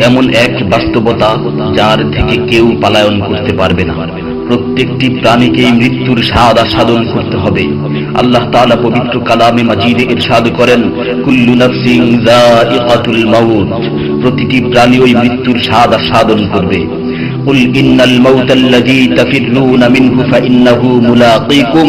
এমন এক বাস্তবতা যার থেকে কেউ পলায়ন করতে পারবে না। প্রত্যেকটি প্রাণীকেই মৃত্যুর স্বাদ আস্বাদন করতে হবে। আল্লাহ তাআলা পবিত্র কালামে মাজিদে ইরশাদ করেন, কুল্লু নাফসিন যায়িকাতুল মাউত, প্রতিটি প্রাণী ওই মৃত্যুর স্বাদ আস্বাদন করবে। কুল ইন্নাল মাউতাল্লাযী তাফিররুনা মিনহু ফাইন্নাহু মুলাকীকুম,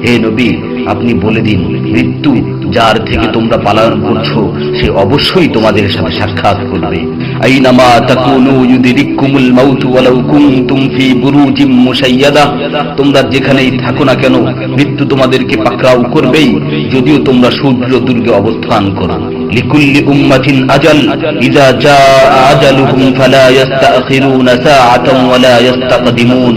হে নবী আপনি বলে দিন, মৃত্যু যার থেকে তোমরা পলায়ন করছো সে অবশ্যই তোমাদের সাথে সাক্ষাৎ করবে। আইনামা তাকুনু ইউদরিকুমুল মাউত ওয়ালাউ কুনতুম ফি বুরুজিম মুশাইয়াদা, তোমরা যেখানেই থাকো না কেন মৃত্যু তোমাদেরকে পাকড়াও করবেই, যদিও তোমরা সুদৃঢ় দুর্গে অবস্থান করো। লিকুল্লি উম্মাতিন আজাল, ইযা জাআ আজালুহুম ফালা ইস্তাখিরুনা সাআতান ওয়ালা ইস্তাকদিমুন,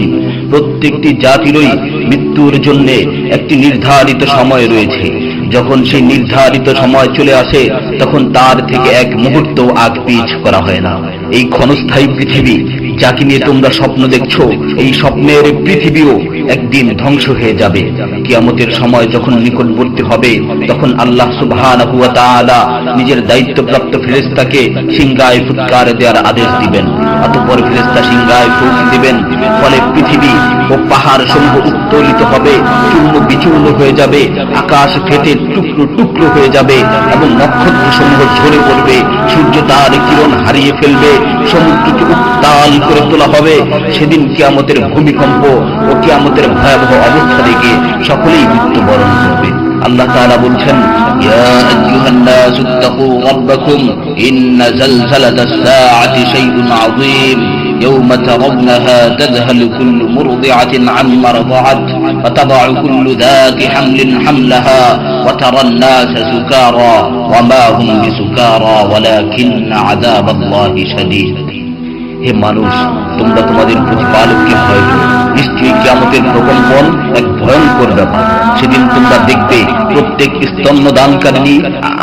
প্রত্যেকটি জাতিরই মৃত্যুর জন্য একটি নির্ধারিত সময় রয়েছে। যখন সেই নির্ধারিত সময় চলে আসে তখন তার থেকে এক মুহূর্ত আগ পিছ করা হয় না। এই ক্ষণস্থায়ী পৃথিবী যাকে নিয়ে তোমরা স্বপ্ন দেখছো, এই স্বপ্নের পৃথিবীও একদিন ধ্বংস হয়ে যাবে। কিয়ামতের সময় যখন নিকটবর্তী হবে তখন আল্লাহ সুবহানাহু ওয়া তাআলা নিজের দায়িত্বপ্রাপ্ত ফেরেশতাকে সিংহায় ফুৎকার দেওয়ার আদেশ দিবেন। অতঃপর ফেরেশতা সিংহায় ফুঁক দিবেন, ফলে পৃথিবী ও পাহাড় সমূহ উত্তোলিত হবে, চূর্ণ বিচূর্ণ হয়ে যাবে, আকাশ ফেটে টুকরো টুকরো হয়ে যাবে এবং নক্ষত্র সমূহ ঝরে পড়বে, সূর্য তার কিরণ হারিয়ে ফেলবে, সমুদ্রকে উত্তাল করে তোলা হবে। সেদিন কিয়ামতের ভূমিকম্প ও কিয়ামতের ভয়াবহ অবস্থা দেখে সকলেই মৃত্যুবরণ করবে। আল্লাহ তাআলা বলছেন, ইয়া আইয়ুহান নাসু তাকু রাব্বাকুম ইন্না যালজালাতাস সাআতি শাইউন আযীম يوم ترونها تذهل كل مرضعة عما رضعت وتضع كل ذات حمل حملها وترى الناس سكارى وما هم بسكارى ولكن عذاب الله شديد। হে মানুষ, তোমরা তোমাদের প্রতিপালককে ভয় করো, নিশ্চয়ই কিয়ামতের প্রকম্পন এক ভয়ঙ্কর ব্যাপার। সেদিন তোমরা দেখবে প্রত্যেক স্তন্যদানকারিণী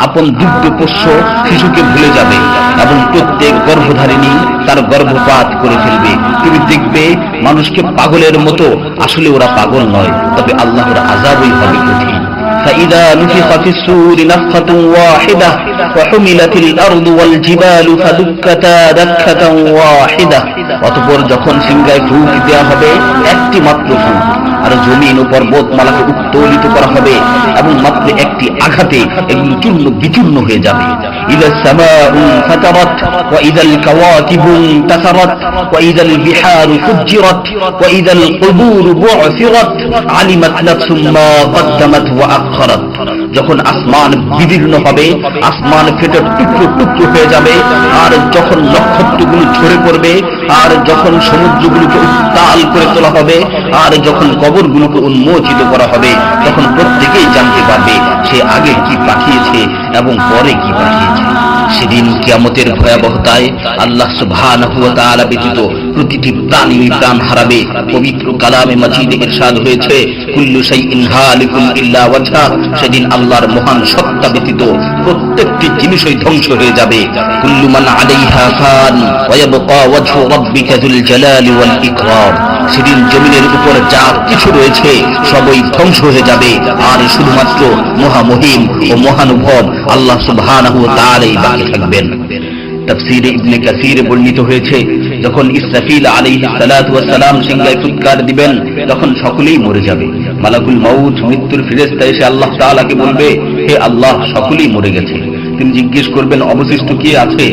আপন দুগ্ধপোষ্য শিশুকে ভুলে যাবে এবং প্রত্যেক গর্ভধারিণী তার গর্ভপাত করে ফেলবে। তুমি দেখবে মানুষকে পাগলের মতো, আসলে ওরা পাগল নয়, তবে আল্লাহর আযাবই হবে কঠিন। فإذا نفخ في الصور نفخة واحدة وحملت الأرض والجبال فدكتا دكة واحدة, অতঃপর যখন সিংহায় ফুঁক দেওয়া হবে একটি মাত্র ফুঁক, আর জমিন ও পর্বতমালাকে উত্তোলিত করা হবে এবং মাত্র একটি আঘাতে এগুলো চূর্ণ বিচূর্ণ হয়ে যাবে। ইযা সামাউ ফাতারাত ওয়া ইযাল কাওয়াকিবু ইনতাসারাত ওয়া ইযাল বিহারু ফুজ্জিরাত ওয়া ইযাল কুবুরু বু'সিরাত আলিমাত নাফসুম মা কদ্দামাত ওয়া আখখারাত, যখন আসমান বিদীর্ণ হবে, আসমান ফেটে টুকরো টুকরো হয়ে যাবে, আর যখন নক্ষত্রগুলো ঝরে পড়বে, আর যখন সমুদ্রগুলোকে উত্তাল করে তোলা হবে, আর যখন কবরগুলোকে উন্মোচিত করা হবে, তখন প্রত্যেকেই জানতে পারবে সে আগে কি পাঠিয়েছে এবং পরে কি পাঠিয়েছে। সেদিন কিয়ামতের ভয়াবহতায় আল্লাহ সুবহানাহু ওয়া তাআলা ব্যতীত প্রতিটি প্রাণী প্রাণ হারাবে। পবিত্র কালামে মাজিদে ইরশাদ হয়েছে, কুল্লু শাইইন হালিকুন ইল্লা ওয়াজহা, সেদিন আল্লাহর মহান সত্তা ব্যতীত প্রত্যেকটি জিনিসই ধ্বংস হয়ে যাবে। কুল্লু মান আলাইহা ফান ওয়া ইয়াবকা ওয়াজহু রাব্বিকা যুল জালালি ওয়াল ইকরাম, সেদিন জমিনের উপর যা কিছু রয়েছে সবই ধ্বংস হয়ে যাবে, আর শুধুমাত্র মহামহিম ও মহানুভব আল্লাহ সুবহানাহু ওয়া তাআলাই বাকি থাকবেন। তাফসীরে ইবনে কাসীরে বর্ণিত হয়েছে, যখন ইসরাফিল আলাইহিস সালাতু ওয়াস সালাম সিংহায় ফুৎকার দিবেন তখন সকলেই মরে যাবে। মালাকুল মাউত মৃত্যুর ফেরেশতা এসে আল্লাহ তাআলাকে বলবে, হে আল্লাহ, সকলেই মরে গেছে। তিনি জিজ্ঞেস করবেন, অবশিষ্ট কে আছে?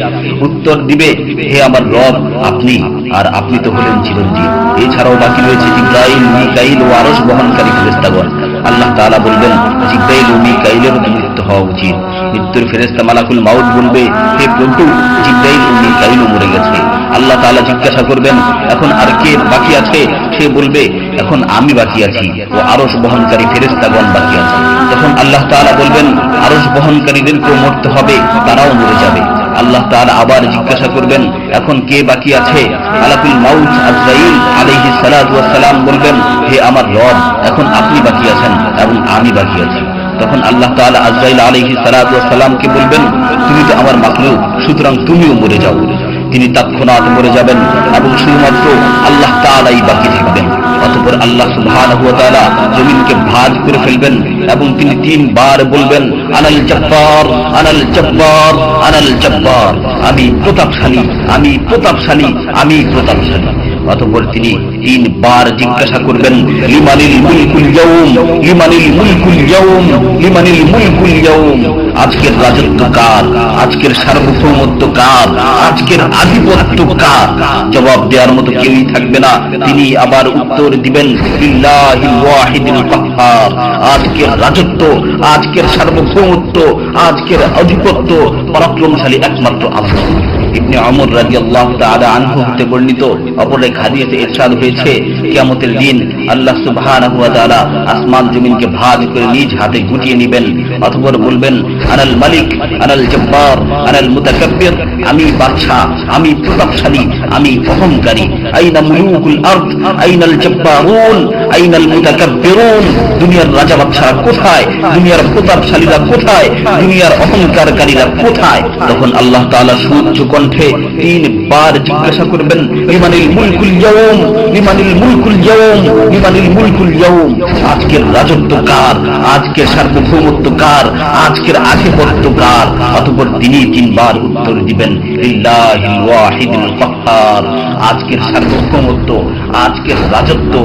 উত্তর দিবে, হে আমার রব, আপনি, আর আপনি তো হলেন চিরঞ্জীব। এছাড়াও বাকি রয়েছে জিবরাইল, মিকাইল ও আরশ বহনকারী ফেরেশতাগণ। আল্লাহ তাআলা বলবেন, জিবরাইল ও মিকাইলের মৃত্যু হওয়া উচিত। মৃত্যুর ফেরেশতা মালাকুল মাউত বলবে, হে প্রভু, জিবরাইল ও মিকাইলও মরে গেছে। আল্লাহ তাআলা জিজ্ঞাসা করবেন, এখন আর কে বাকি আছে? সে বলবে, এখন আমি বাকি আছি ও আরশ বহনকারী ফেরেশতাগণ বাকি আছে। তখন আল্লাহ তাআলা বলবেন, আরশ বহনকারীদেরকেও মরতে হবে, তারাও মরে যাবে। আল্লাহ তাআলা আবার জিজ্ঞাসা করবেন, এখন কে বাকি আছে? মালাকুল মাউত আজরাইল আলাইহিস সালাতু ওয়াস সালাম বলবেন, হে আমার রব, এখন আপনি বাকি আছেন এবং আমি বাকি আছি। তখন আল্লাহ তাআলা আজরাইল আলাইহিস সালাতু ওয়াস সালামকে বলবেন, তুমি তো আমার মাখলুক, সুতরাং তুমিও মরে যাও। তিনি তৎক্ষণাৎ মরে যাবেন এবং শুধুমাত্র আল্লাহ তাআলাই বাকি থাকবেন। অতঃপর আল্লাহ সুবহানাহু ওয়া তাআলা জমিনকে ভাঁজ করে ফেলবেন এবং তিনি 3 বার বলবেন, আনাল জব্বার, আনাল জব্বার, আনাল জব্বার, আমি প্রতাপশালী, আমি প্রতাপশালী, আমি প্রতাপশালী। অতঃপর তিনি 3 বার জিজ্ঞাসা করবেন, লিমানিল মুলকুল ইয়াউম, লিমানিল মুলকুল ইয়াউম, লিমানিল মুলকুল ইয়াউম, আজকের রাজত্ব কার, আজকের সার্বভৌমত্ব কার, আজকের আধিপত্য কার? জবাব দেওয়ার মতো কেউই থাকবে না। তিনি আবার উত্তর দিবেন, লিল্লাহিল ওয়াহিদিল কাহ্হার, আজকের রাজত্ব, আজকের সার্বভৌমত্ব, আজকের আধিপত্য পরাক্রমশালী একমাত্র আল্লাহ। ইবনে ওমর রাদিয়াল্লাহু তাআলা আনহু হতে বর্ণিত অপর এক হাদিসে ইরশাদ হয়েছে, কিয়ামতের দিন আল্লাহ সুবহানাহু ওয়া তাআলা আসমান জমিনকে ভাঁজ করে নিজ হাতে গুটিয়ে নেবেন। অতঃপর বলবেন, আনাল মালিক, আনাল জব্বার, আনাল মুতাকাব্বির, আমি বাদশা, আমি প্রতাপশালী, আমি অহংকারী। আইনা মুলুকুল আরদ, আইনাল জব্বারুন, আইনাল মুতাকাব্বিরুন, দুনিয়ার রাজা বাদশারা কোথায়, দুনিয়ার প্রতাপশালীরা কোথায়, দুনিয়ার অহংকারকারীরা কোথায়? তখন আল্লাহ তাআলা সুউচ্চ কণ্ঠে 3 বার জিজ্ঞাসা করবেন, লিমানিল মুলকুল ইয়াউম, লিমানিল মুলকুল ইয়াউম, লিমানিল মুলকুল ইয়াউম, আজকের রাজত্ব কার, আজকের সার্বভৌমত্ব কার, আজকের আধিপত্য কার? অতঃপর তিনি 3 বার উত্তর দিবেন, লিল্লাহিল ওয়াহিদিল কাহ্হার, আজকের সার্বভৌমত্ব, আজকের রাজত্ব,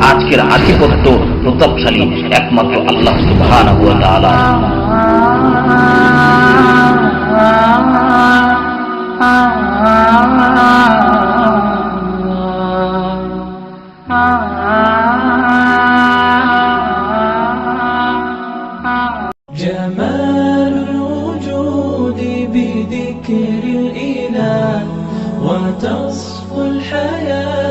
আজকের আধিপত্য প্রতাপশালী একমাত্র আল্লাহ সুবহানাহু ওয়া তাআলা। جمال الوجود بذكر الإله وتصفو الحياة